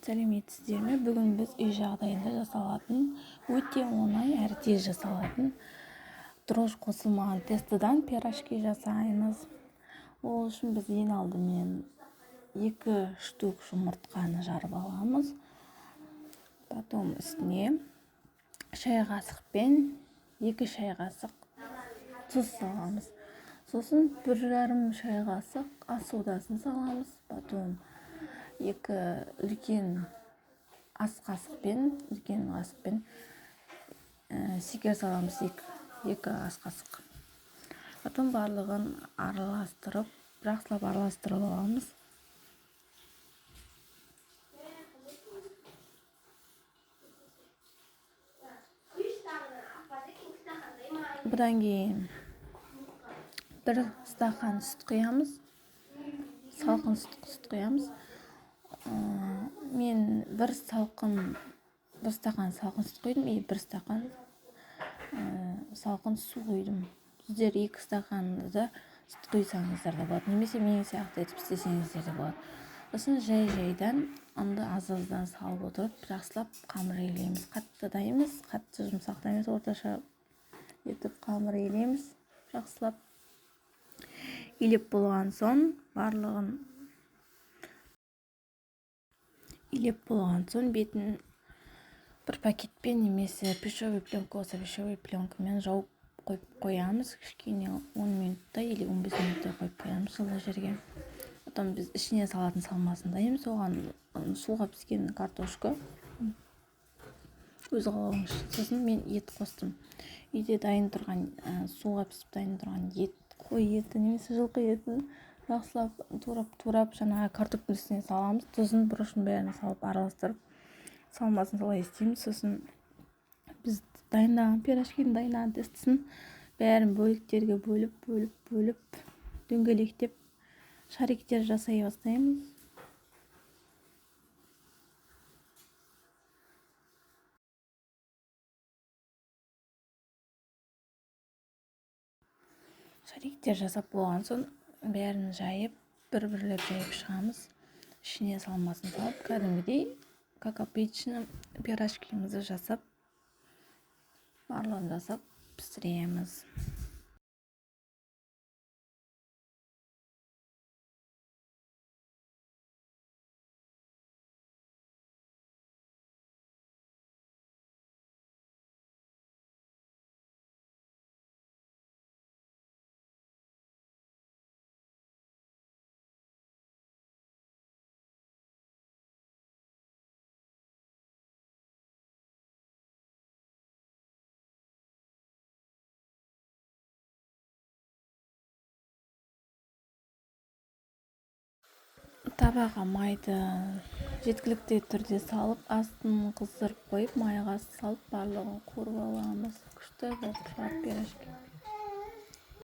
Сәлеметсіздер ме? Бүгін біз үй жағдайында жасалатын, өте оңай әрі тез жасалатын дрожж қосылмаған тестіден пирожки жасаймыз. Ол үшін біз ең алдымен 2 штук жұмыртқаны жарып аламыз. Потом үстіне шай қасықпен 2 шай қасық тұз саламыз. Сосын 1,5 шай қасық ас содасын саламыз. Потом 2 үлкен қасықпен шекер саламыз, 2 ас қасық. Потом барлығын араластырып, жақсылап араластырып аламыз. Бұдан кейін 1 стақан сүт құямыз, салқын сүт құямыз. Мен 1 стақан салқын сүт қойдым, 1 стақан салқын су қойдым. Сіздер 2 стақанды сүт құйсаңыздар да болады, немесе мен сияқты етіп істесеңіздер де болады. Сосын жай-жайдан ұнды аз-аздан салып отырып, жақсылап қамыр илейміз. Қатты да емес, қатты жұмсақ та емес, орташа етіп қамыр илейміз. Жақсылап илеп болған соң, бетін бір пакетпен немесе пищевой пленка болса пищевой пленкамен жауып қойып қоямыз. Кішкене 10 минуттай или 15 минуттай қойып қоямыз жылы жерге. Потом біз ішіне салатын салмасын дайымыз. Оған суға піскен картошка өз қалауыңыз. Сосын мен ет қостым. Үйде дайын тұрған, суға пісіп дайын тұрған қой еті немесе жылқы етін жақсылап турап жаңағы картоптың үстіне саламыз. Тұзын, бұрышын бәрін салып араластырып, салмасын солай істейміз. Сосын біз дайындаған пирожкидің дайындаған тестісін бәрін бөліктерге бөліп дөңгелектеп шариктер жасай бастаймыз. Шариктер жасап болған соң бәрін жайып, бір-бірлеп жайып шығамыз. Ішіне салмасын салып, кәдімгідей, как обычно, пирожкимізді жасап, барлығын жасап пісіреміз. Табаға майды жеткілікті түрде салып, астын қыздырып қойып, майға салып, барлығын қуырып аламыз. Күшті болып шығады пирожки.